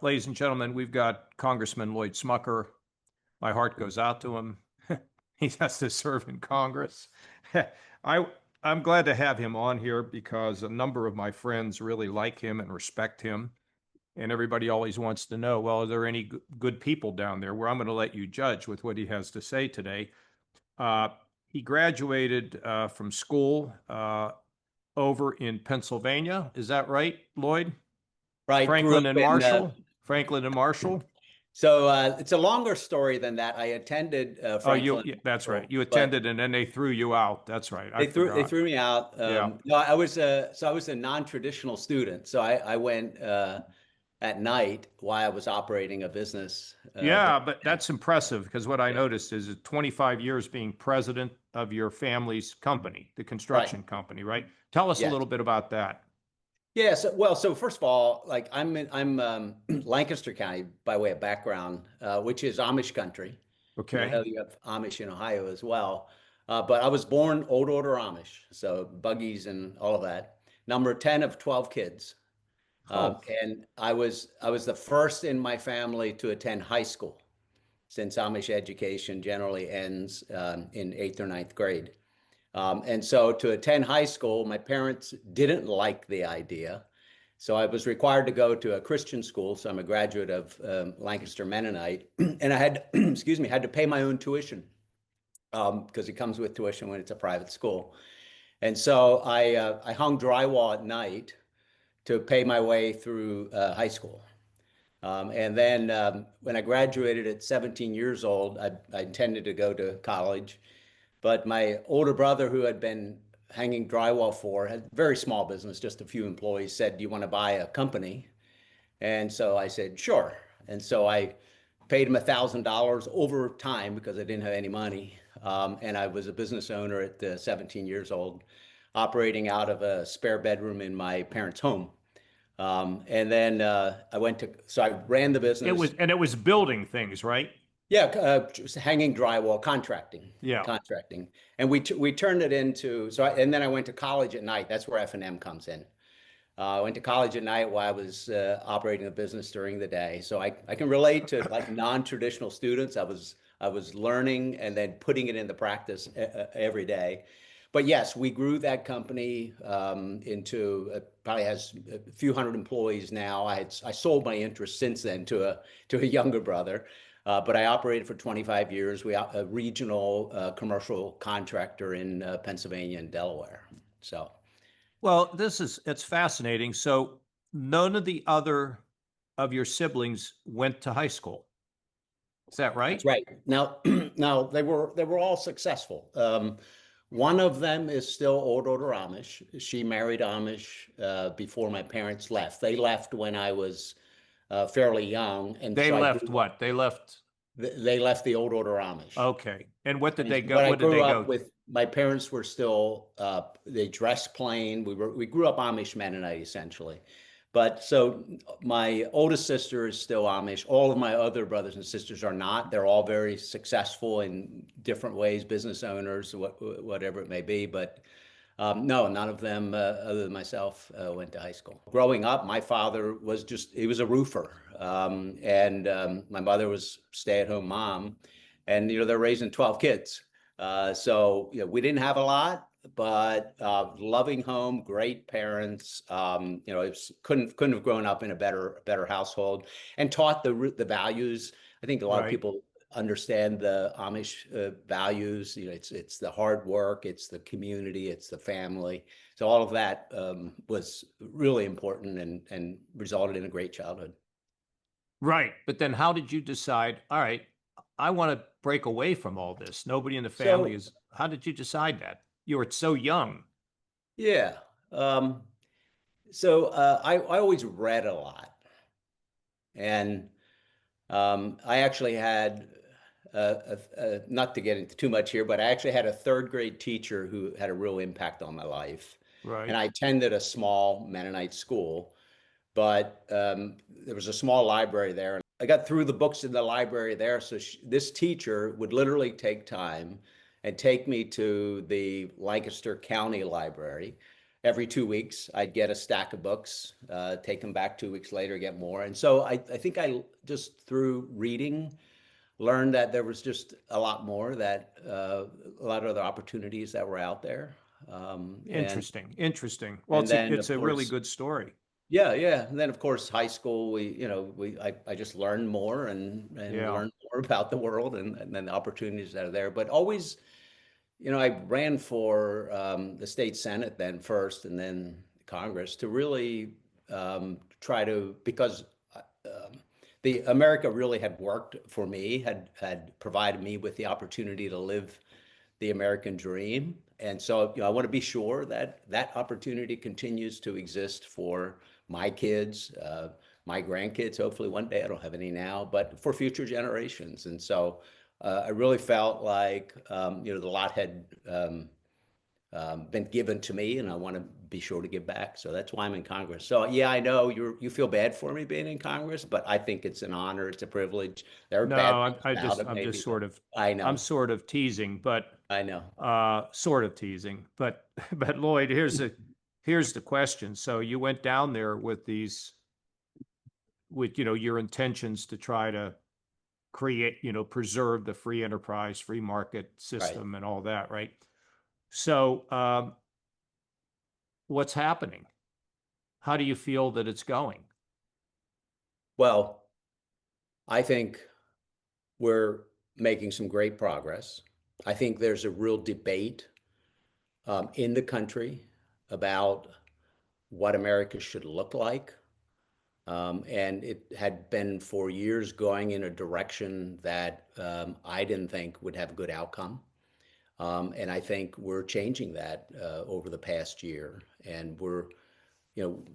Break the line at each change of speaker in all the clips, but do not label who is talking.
Ladies and gentlemen, we've got Congressman Lloyd Smucker. My heart goes out to him. He has to serve in Congress. I, I'm glad to have him on here because a number of my friends really like him and respect him. And everybody always wants to know, well, are there any good people down there? Where I'm going to let you judge with what he has to say today. Uh, he graduated from school over in Pennsylvania. Is that right, Lloyd?
Right, grew
Franklin
up
and
in.
Marshall? Franklin and Marshall?
It's a longer story than that. I attended
Oh, you,
Franklin,
yeah, that's right. You
but
attended and then they threw you out. That's right. I
they
forgot.
threw me out.
Yeah.
No, I was a non-traditional student. So I went at night while I was operating a business.
Yeah, but that's impressive because what I noticed is 25 years being president of your family's company, the
Right.
construction company, right? Tell us a
Yes.
little bit about that.
Yeah. So first of all, like I'm Lancaster County by way of background, which is Amish country. I
Okay.
know you have Amish in Ohio as well. But I was born old order Amish, so buggies and all of that. Number 10 of 12 kids.
Oh,
And I was the first in my family to attend high school, since Amish education generally ends in eighth or ninth grade. And so to attend high school, my parents didn't like the idea. So I was required to go to a Christian school. So I'm a graduate of Lancaster Mennonite, and I had, excuse me, had to pay my own tuition because it comes with tuition when it's a private school. And so I hung drywall at night to pay my way through high school. And then when I graduated at 17 years old, I intended to go to college. But my older brother, who had been hanging drywall for, had a very small business, just a few employees, said, "Do you want to buy a company?" And so I said, "Sure." And so I paid him $1,000 over time because I didn't have any money. And I was a business owner at 17 years old, operating out of a spare bedroom in my parents' home. And then so I ran the business.
it was building things, right?
Yeah, just hanging drywall,
Yeah.
contracting, and we turned it into and then I went to college at night. That's where F&M comes in. I went to college at night while I was operating the business during the day. So I can relate to like non-traditional students. I was learning and then putting it into practice every day. But yes, we grew that company into probably has a few hundred employees now. I sold my interest since then to a younger brother. But I operated for 25 years. We are a regional commercial contractor in Pennsylvania and Delaware. So
Well, it's fascinating. So none of the other of your siblings went to high school. Is that
that's
right?
right. Now, now they were all successful. One of them is still old order Amish. She married Amish before my parents left. They left when I was fairly young, and
They
so I
left
grew up.
what? They left.
They left the old order Amish.
Okay. And what did
And
they go?
but I
What did
grew
they
up
go?
with my parents were still they dressed plain. We grew up Amish Mennonite essentially. But so my oldest sister is still Amish. All of my other brothers and sisters are not. They're all very successful in different ways, business owners, whatever it may be. But no, none of them, other than myself, went to high school. Growing up, my father he was a roofer. And my mother was stay-at-home mom. And, they're raising 12 kids. So, we didn't have a lot, but loving home, great parents. Couldn't have grown up in a better household and taught the values. I think a lot of
Right.
people understand the Amish values. It's the hard work, it's the community, it's the family. So all of that was really important and resulted in a great childhood.
Right. But then how did you decide, all right, I want to break away from all this? Nobody in the family
So
is, how did you decide that? You were so young.
yeah, um, I always read a lot, and I actually had not to get into too much here, but I actually had a third grade teacher who had a real impact on my life. And
Right.
I attended a small Mennonite school, but there was a small library there. And I got through the books in the library there. So this teacher would literally take time and take me to the Lancaster County Library every 2 weeks, I'd get a stack of books, take them back 2 weeks later, get more. And so I think I just through reading learned that there was just a lot more, that a lot of other opportunities that were out there.
Interesting, interesting. Well,
And then
it's
of
a really
course,
good story.
yeah, yeah. And then of course, high school, I just learned more and
Yeah.
learned more about the world and then the opportunities that are there. But always, I ran for the state Senate then first and then Congress to really try to, because the America really had worked for me, had provided me with the opportunity to live the American dream. And so, I want to be sure that that opportunity continues to exist for my kids, my grandkids. Hopefully one day, I don't have any now, but for future generations. And so I really felt like, the lot had been given to me, and I want to be sure to give back. So that's why I'm in Congress. So yeah, I know you feel bad for me being in Congress, but I think it's an honor, it's a privilege. There are bad
No,
things about it,
I'm just
maybe, but
I'm sort of teasing, but
I know.
sort of teasing. But but Lloyd, here's the question. So you went down there with your intentions to try to create, preserve the free enterprise, free market
Right.
system and all that, right? So what's happening? How do you feel that it's going?
Well, I think we're making some great progress. I think there's a real debate in the country about what America should look like. And it had been for years going in a direction that I didn't think would have a good outcome. And I think we're changing that over the past year. And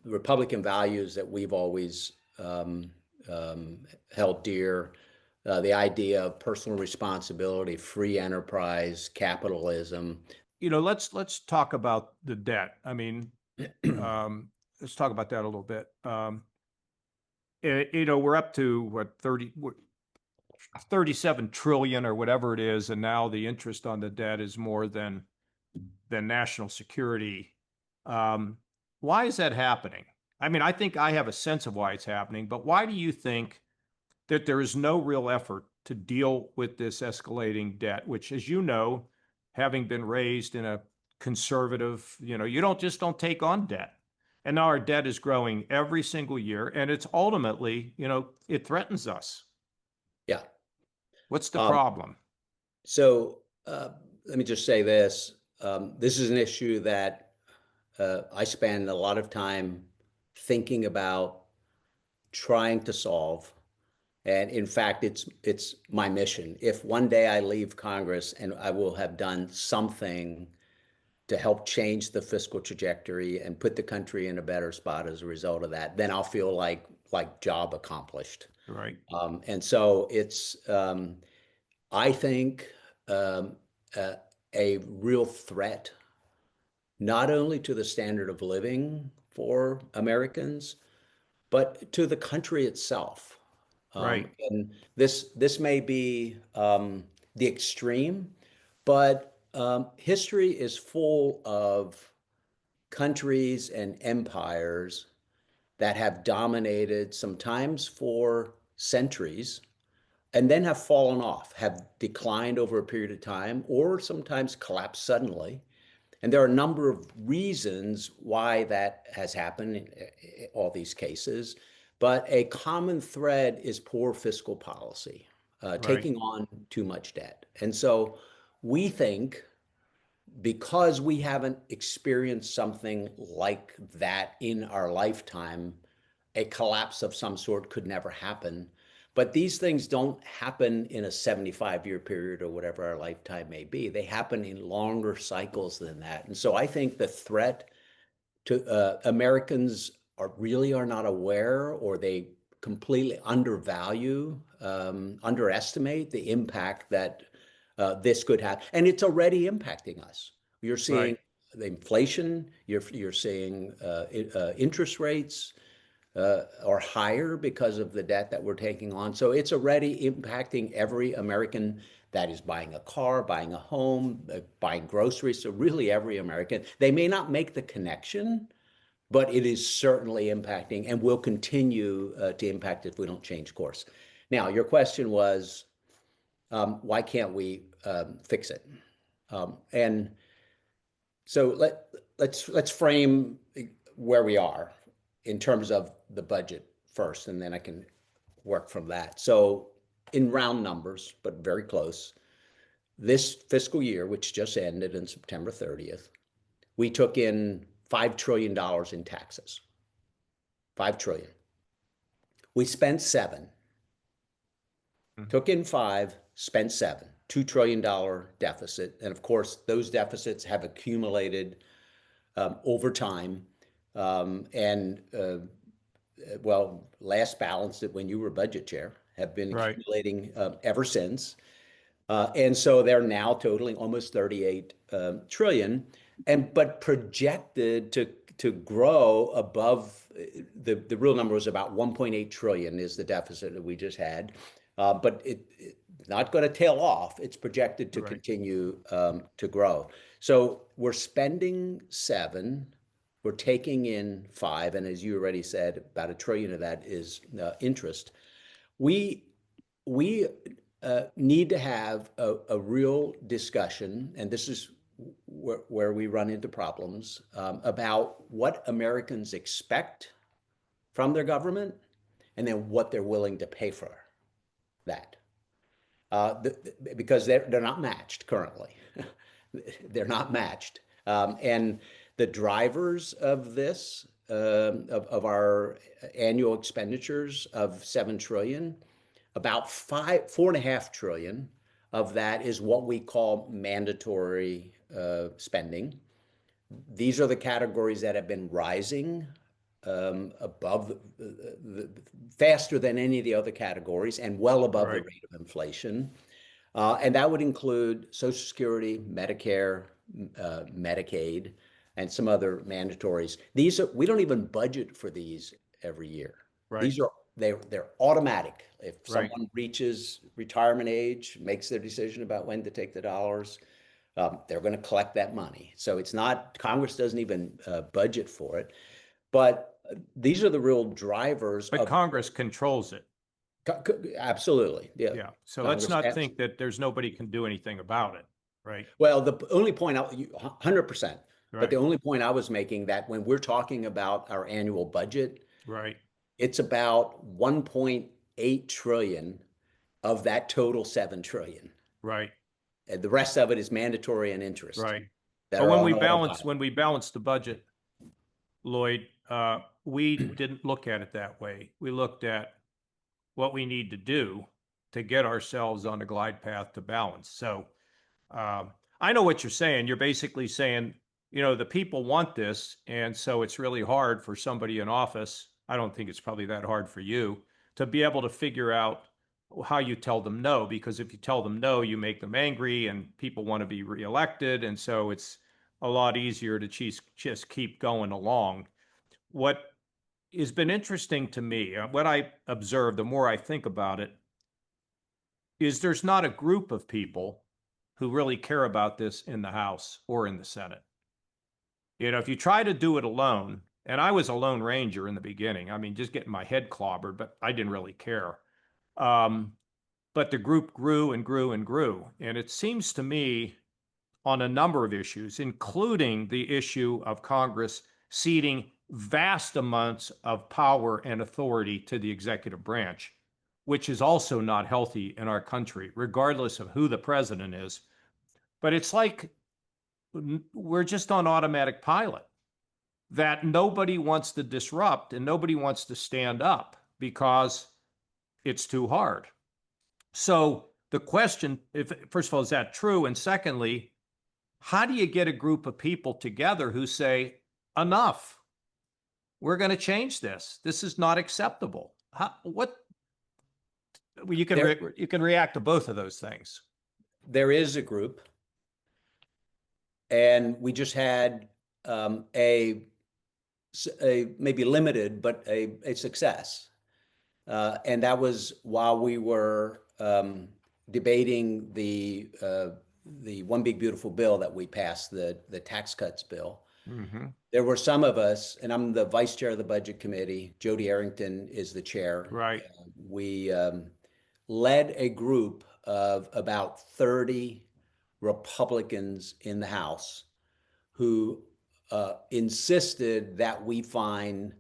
Republican values that we've always held dear, the idea of personal responsibility, free enterprise, capitalism.
Let's talk about the debt. I mean, let's talk about that a little bit. We're up to what 37 trillion or whatever it is, and now the interest on the debt is more than national security. Why is that happening? I mean, I think I have a sense of why it's happening, but why do you think that there is no real effort to deal with this escalating debt, which, as you know, having been raised in a conservative, you don't take on debt. And now our debt is growing every single year, and it's ultimately, it threatens us.
Yeah.
What's the
Um,
problem?
so let me just say this. This is an issue that I spend a lot of time thinking about, trying to solve. And in fact, it's my mission. If one day I leave Congress and I will have done something to help change the fiscal trajectory and put the country in a better spot as a result of that, then I'll feel like job accomplished.
Right.
And so it's I think uh, a real threat not only to the standard of living for Americans, but to the country itself.
Right.
And this may be the extreme, but history is full of countries and empires that have dominated sometimes for centuries and then have fallen off, have declined over a period of time, or sometimes collapsed suddenly. And there are a number of reasons why that has happened in all these cases. But a common thread is poor fiscal policy,
Right.
taking on too much debt. And so we think, because we haven't experienced something like that in our lifetime, a collapse of some sort could never happen. But these things don't happen in a 75-year period or whatever our lifetime may be. They happen in longer cycles than that. And so I think the threat to Americans are not aware, or they completely undervalue, underestimate the impact that this could have. And it's already impacting us. You're seeing
Right.
the inflation, you're seeing interest rates, or higher because of the debt that we're taking on. So it's already impacting every American that is buying a car, buying a home, buying groceries. So really every American. They may not make the connection, but it is certainly impacting and will continue to impact if we don't change course. Now, your question was, why can't we fix it? And so let's frame where we are in terms of the budget first, and then I can work from that. So in round numbers, but very close, this fiscal year, which just ended on September 30th, we took in $5 trillion in taxes. 5 trillion. We spent 7. Took in 5, spent 7. $2 trillion deficit. And of course, those deficits have accumulated over time. Well, last balanced it when you were budget chair, have been accumulating ever since. And so they're now totaling almost 38 trillion, but projected to grow above the real number was about 1.8 trillion is the deficit that we just had. But it's not going to tail off. It's projected to continue to grow. So we're spending 7, we're taking in 5, and as you already said, about $1 trillion of that is interest. We need to have a real discussion, and this is where we run into problems, about what Americans expect from their government and then what they're willing to pay for that. Because they're not matched currently. They're not matched. And the drivers of this, of our annual expenditures of 7 trillion, about 4.5 trillion of that is what we call mandatory spending. These are the categories that have been rising above faster than any of the other categories and well above the rate of inflation. And that would include Social Security, Medicare, Medicaid, and some other mandatories. These are, we don't even budget for these every year. These are, they're automatic. If someone reaches retirement age, makes their decision about when to take the dollars, they're going to collect that money. So it's not, Congress doesn't even budget for it. But these are the real drivers.
But Congress controls it.
Absolutely. Yeah.
Yeah. So let's not think that there's nobody can do anything about it. Right.
Well, the only point, 100%. But the only point I was making that when we're talking about our annual budget, it's about 1.8 trillion of that total 7 trillion. And the rest of it is mandatory and interest.
But when we balance the budget, Lloyd, we didn't look at it that way. We looked at what we need to do to get ourselves on a glide path to balance. So I know what you're saying. You're basically saying, you know, the people want this, and so it's really hard for somebody in office. I don't think it's probably that hard for you to be able to figure out how you tell them no, because if you tell them no, you make them angry and people want to be reelected. And so it's a lot easier to just keep going along. What has been interesting to me, what I observe, the more I think about it, is there's not a group of people who really care about this in the House or in the Senate. You know, if you try to do it alone, and I was a Lone Ranger in the beginning, I mean, just getting my head clobbered, but I didn't really care. But the group grew and grew and grew. And it seems to me on a number of issues, including the issue of Congress ceding vast amounts of power and authority to the executive branch, which is also not healthy in our country, regardless of who the president is. But it's like we're just on automatic pilot, that nobody wants to disrupt and nobody wants to stand up because it's too hard. So the question, first of all, is that true? And secondly, how do you get a group of people together who say, enough, we're going to change this. This is not acceptable. You can react to both of those things.
There is a group, and we just had a maybe limited, but a success. And that was while we were debating the One Big Beautiful Bill that we passed, the tax cuts bill.
Mm-hmm.
There were some of us, and I'm the vice chair of the budget committee. Jody Arrington is the chair.
Right.
We led a group of about 30 Republicans in the House who insisted that we find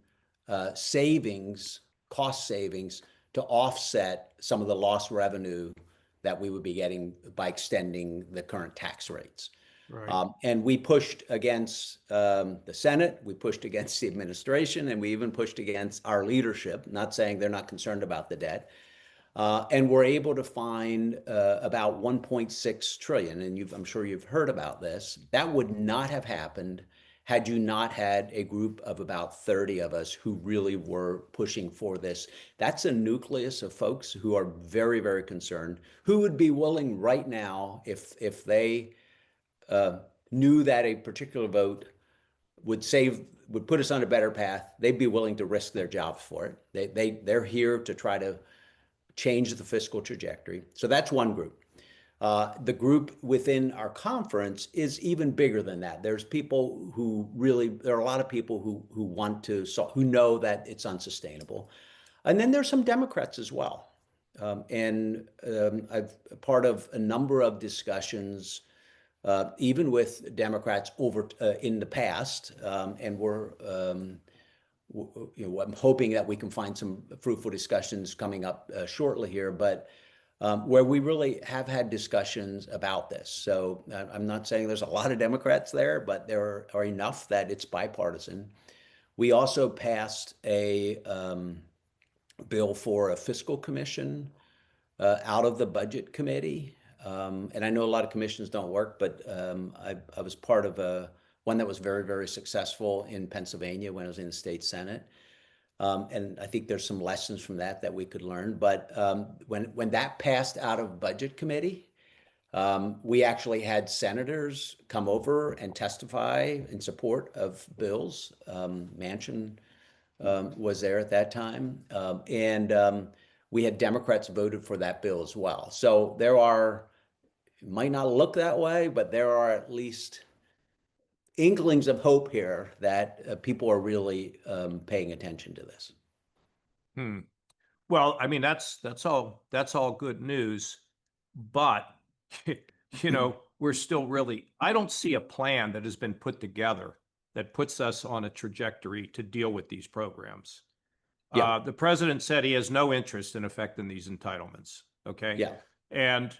savings, cost savings, to offset some of the lost revenue that we would be getting by extending the current tax rates.
Right.
And we pushed against the Senate, we pushed against the administration, and we even pushed against our leadership, not saying they're not concerned about the debt. And we're able to find about 1.6 trillion. And I'm sure you've heard about this. That would not have happened had you not had a group of about 30 of us who really were pushing for this. That's a nucleus of folks who are very, very concerned, who would be willing right now, if they knew that a particular vote would put us on a better path, they'd be willing to risk their jobs for it. They're here to try to change the fiscal trajectory. So that's one group. The group within our conference is even bigger than that. There are a lot of people who know that it's unsustainable. And then there's some Democrats as well. I've part of a number of discussions, even with Democrats in the past, and I'm hoping that we can find some fruitful discussions coming up shortly here, but where we really have had discussions about this. So I'm not saying there's a lot of Democrats there, but there are enough that it's bipartisan. We also passed a bill for a fiscal commission out of the budget committee. And I know a lot of commissions don't work, but I was part of one that was very, very successful in Pennsylvania when I was in the state Senate. And I think there's some lessons from that we could learn. But when that passed out of budget committee, we actually had senators come over and testify in support of bills. Manchin was there at that time. And we had Democrats voted for that bill as well. So it might not look that way, but there are at least inklings of hope here that people are really paying attention to this.
Well, I mean, that's all good news, but we're still I don't see a plan that has been put together that puts us on a trajectory to deal with these programs.
Yeah.
The president said he has no interest in affecting these entitlements. Okay.
Yeah.
And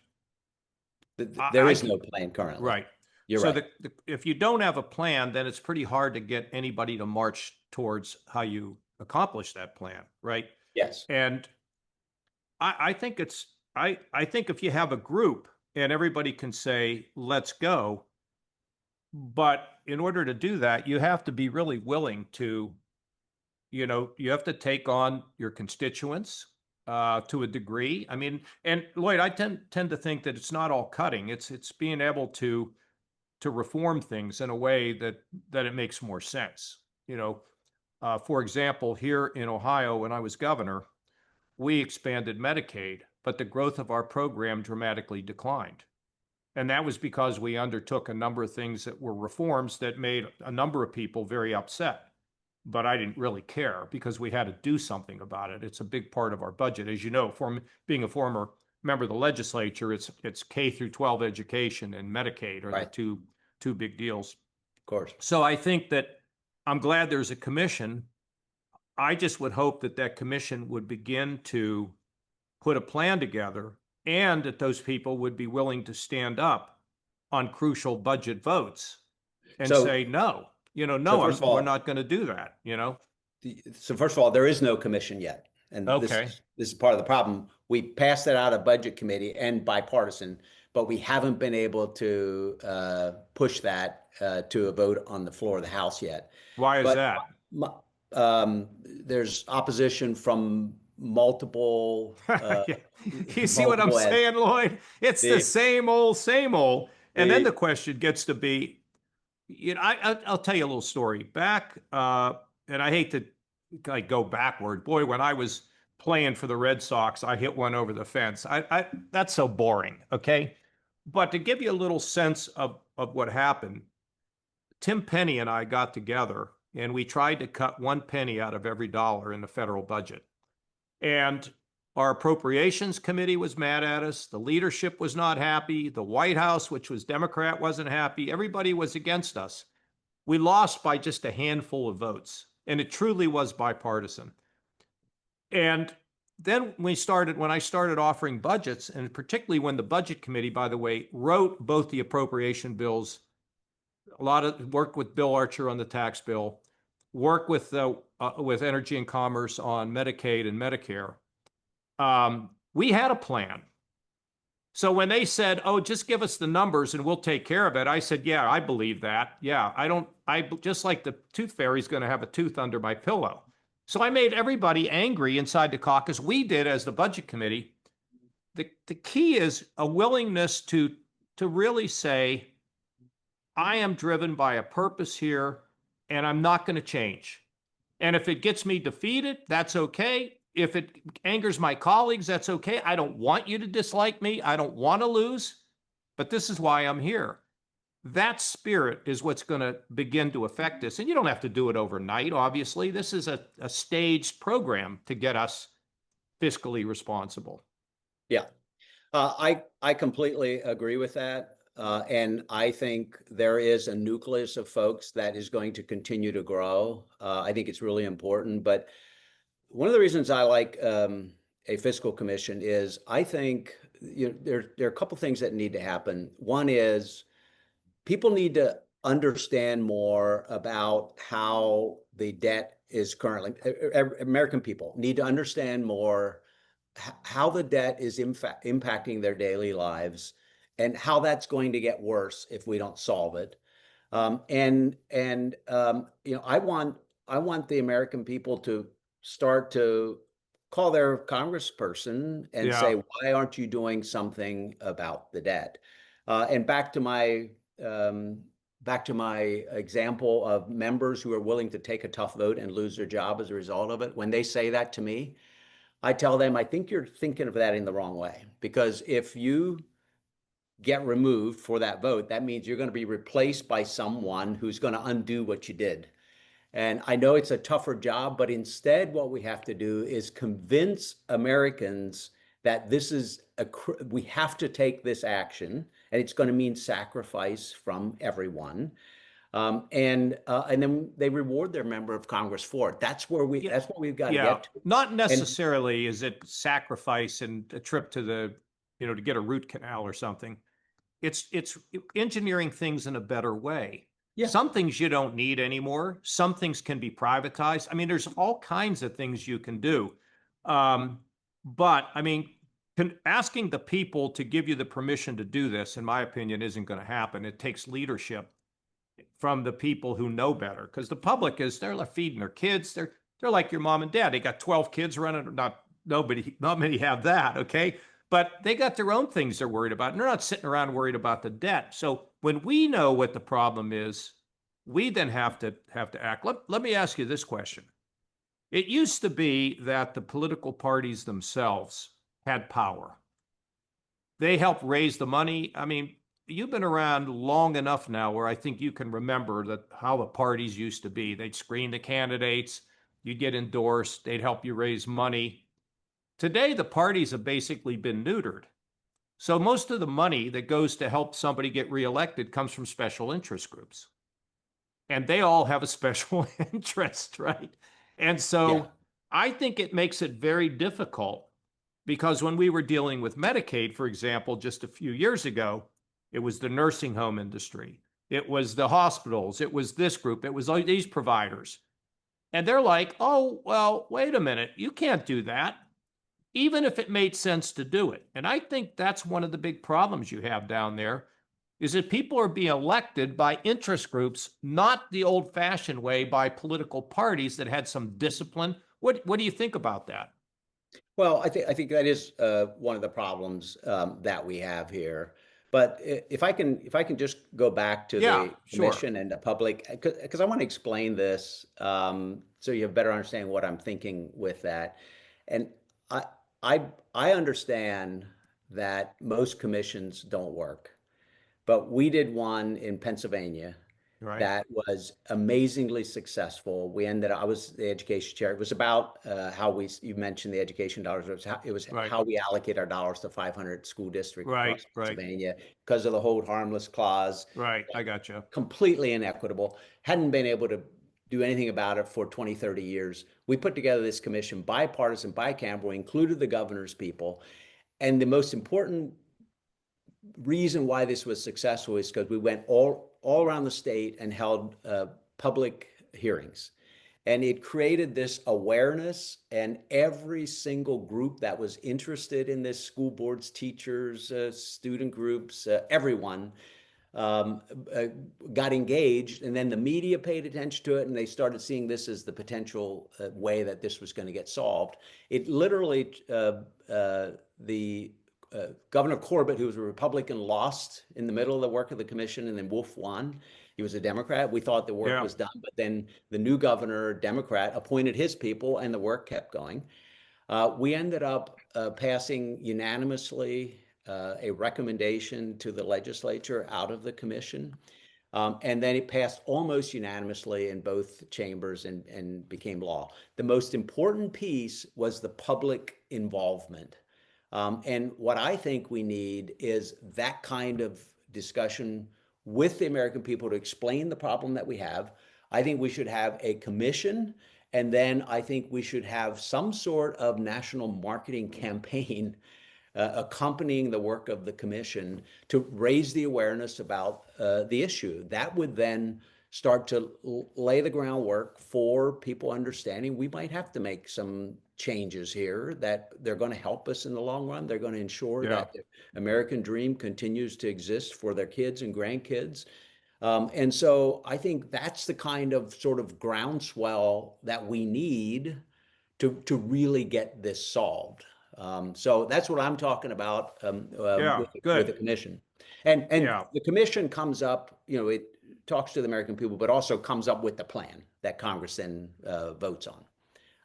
there is no plan currently.
Right.
You're
so
right.
If you don't have a plan, then it's pretty hard to get anybody to march towards how you accomplish that plan, right?
Yes.
And I think I think if you have a group and everybody can say, let's go, but in order to do that, you have to be really willing to, you have to take on your constituents to a degree. I mean, and Lloyd, I tend to think that it's not all cutting. It's being able to reform things in a way that it makes more sense. For example, here in Ohio, when I was governor, we expanded Medicaid, but the growth of our program dramatically declined. And that was because we undertook a number of things that were reforms that made a number of people very upset. But I didn't really care because we had to do something about it. It's a big part of our budget. As you know, from being a former member of the legislature, it's K through 12 education and Medicaid are
Right.
the two big deals.
Of course.
So I think that I'm glad there's a commission. I just would hope that commission would begin to put a plan together and that those people would be willing to stand up on crucial budget votes and say, no, we're not going to do that,
So first of all, there is no commission yet. And
okay.
This is part of the problem. We passed it out of budget committee and bipartisan, but we haven't been able to push that to a vote on the floor of the House yet.
Why is that?
There's opposition from multiple.
You see what I'm saying, Lloyd? It's the same old. And then the question gets to be, I'll tell you a little story. Back and I hate to like go backward. Boy, when I was playing for the Red Sox, I hit one over the fence. That's so boring. Okay. But to give you a little sense of what happened, Tim Penny and I got together and we tried to cut 1 penny out of every dollar in the federal budget. And our appropriations committee was mad at us. The leadership was not happy. The White House, which was Democrat, wasn't happy. Everybody was against us. We lost by just a handful of votes, and it truly was bipartisan. And then when I started offering budgets, and particularly when the budget committee, by the way, wrote both the appropriation bills, a lot of work with Bill Archer on the tax bill, work with Energy and Commerce on Medicaid and Medicare. We had a plan. So when they said, "Oh, just give us the numbers and we'll take care of it," I said, "Yeah, I believe that. Yeah, I just like the tooth fairy's going to have a tooth under my pillow." So I made everybody angry inside the caucus. We did as the budget committee. The key is a willingness to really say, I am driven by a purpose here and I'm not going to change. And if it gets me defeated, that's okay. If it angers my colleagues, that's okay. I don't want you to dislike me. I don't want to lose, but this is why I'm here. That spirit is what's going to begin to affect this. And you don't have to do it overnight, obviously. This is a staged program to get us fiscally responsible.
Yeah, I completely agree with that. And I think there is a nucleus of folks that is going to continue to grow. I think it's really important. But one of the reasons I like a fiscal commission is I think there are a couple things that need to happen. One is people need to understand more about how the debt is currently, American people need to understand more how the debt is impacting their daily lives and how that's going to get worse if we don't solve it. I want the American people to start to call their congressperson and say, why aren't you doing something about the debt? And back to my example of members who are willing to take a tough vote and lose their job as a result of it. When they say that to me, I tell them, I think you're thinking of that in the wrong way, because if you get removed for that vote, that means you're going to be replaced by someone who's going to undo what you did. And I know it's a tougher job, but instead what we have to do is convince Americans that we have to take this action, and it's going to mean sacrifice from everyone. And then they reward their member of Congress for it. That's what we've got to get to.
Not necessarily is it sacrifice and a trip to to get a root canal or something. It's engineering things in a better way. Yeah. Some things you don't need anymore. Some things can be privatized. I mean, there's all kinds of things you can do. But I mean, asking the people to give you the permission to do this, in my opinion, isn't going to happen. It takes leadership from the people who know better, because the public they're feeding their kids. They're like your mom and dad. They got 12 kids running. Not many have that. Okay. But they got their own things they're worried about. And they're not sitting around worried about the debt. So when we know what the problem is, we then have to act. Let me ask you this question. It used to be that the political parties themselves had power. They helped raise the money. I mean, you've been around long enough now where I think you can remember how the parties used to be. They'd screen the candidates, you'd get endorsed, they'd help you raise money. Today, the parties have basically been neutered. So most of the money that goes to help somebody get reelected comes from special interest groups. And they all have a special interest, right? And so I think it makes it very difficult, because when we were dealing with Medicaid, for example, just a few years ago, it was the nursing home industry. It was the hospitals. It was this group. It was all these providers. And they're like, oh, well, wait a minute. You can't do that, even if it made sense to do it. And I think that's one of the big problems you have down there, is that people are being elected by interest groups, not the old-fashioned way by political parties that had some discipline. What do you think about that?
Well, I think that is one of the problems that we have here. But if I can just go back to
Yeah,
the
sure.
commission and the public, because I want to explain this so you have better understanding what I'm thinking with that. And I I I understand that most commissions don't work, but we did one in Pennsylvania
Right.
that was amazingly successful. We ended up, I was the education chair. It was about how you mentioned the education dollars. It was
Right.
how we allocate our dollars to 500 school districts
Right.
across
Right.
Pennsylvania because of the hold harmless clause.
Right. I got you.
Completely inequitable. Hadn't been able to do anything about it for 20, 30 years. We put together this commission, bipartisan, bicameral, included the governor's people. And the most important reason why this was successful is because we went all around the state and held public hearings. And it created this awareness, and every single group that was interested in this, school boards, teachers, student groups, everyone um, uh, got engaged. And then the media paid attention to it, and they started seeing this as the potential way that this was going to get solved. It literally, the Governor Corbett, who was a Republican, lost in the middle of the work of the commission, and then Wolf won. He was a Democrat. We thought the work
Yeah.
was done, but then the new governor, Democrat, appointed his people, and the work kept going. We ended up passing unanimously a recommendation to the legislature out of the commission. And then it passed almost unanimously in both chambers and became law. The most important piece was the public involvement. And what I think we need is that kind of discussion with the American people to explain the problem that we have. I think we should have a commission, and then I think we should have some sort of national marketing campaign accompanying the work of the commission to raise the awareness about the issue. That would then start to lay the groundwork for people understanding we might have to make some changes here, that they're going to help us in the long run. They're going to ensure
Yeah.
that the American dream continues to exist for their kids and grandkids. And so I think that's the kind of sort of groundswell that we need to really get this solved. So that's what I'm talking about
Yeah.
with the
Good.
commission. And
Yeah.
the commission comes up, it talks to the American people, but also comes up with the plan that Congress then votes on.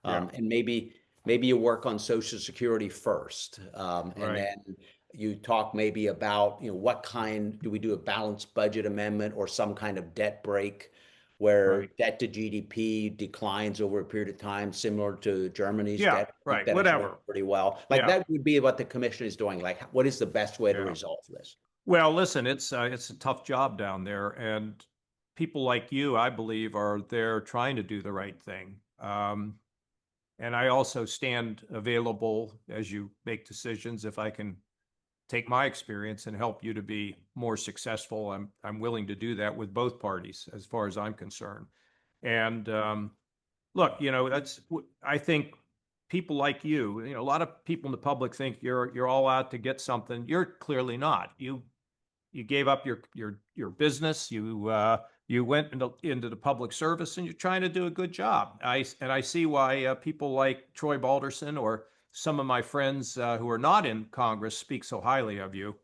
Yeah.
And maybe you work on Social Security first, and
Right.
then you talk maybe about, what kind, do we do a balanced budget amendment or some kind of debt break where
Right.
debt to GDP declines over a period of time, similar to Germany's
Yeah.
debt. I think
Right.
that has
Whatever.
worked pretty well. Like
Yeah.
that would be what the commission is doing. Like, what is the best way to
Yeah.
resolve this?
Well, listen, it's a tough job down there, and people like you, I believe, are there trying to do the right thing. And I also stand available as you make decisions. If I can take my experience and help you to be more successful, I'm willing to do that with both parties, as far as I'm concerned. And look, I think people like you, a lot of people in the public think you're all out to get something. You're clearly not. You gave up your business. You went into the public service, and you're trying to do a good job. I see why people like Troy Balderson or some of my friends who are not in Congress speak so highly of you.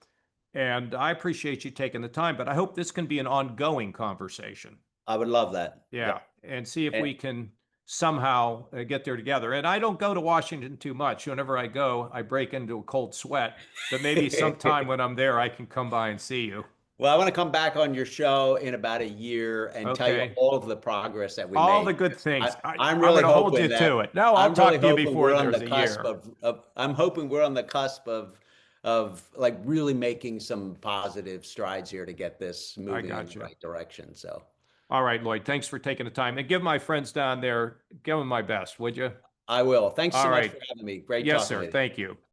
And I appreciate you taking the time, but I hope this can be an ongoing conversation.
I would love that.
Yeah,
Yeah.
and see if
And
we can somehow get there together. And I don't go to Washington too much. Whenever I go, I break into a cold sweat. But maybe sometime when I'm there, I can come by and see you.
well, I want to come back on your show in about a year and tell you
Okay.
all of the progress that we
All
made.
the good things.
I'm
I'm
really
going to hold
hoping
you
that
to it. No, I'll
I'm really
talk to you
hoping
before
we're on
there's
the
a
cusp
year.
I'm hoping we're on the cusp of like really making some positive strides here to get this
I
moving in
got
the
you.
right direction. So
All right, Lloyd. Thanks for taking the time. And give my friends down there, give them my best, would you?
I will. Thanks so
All
much
right.
for having me. Great
Yes,
talking
sir.
with you.
Thank you.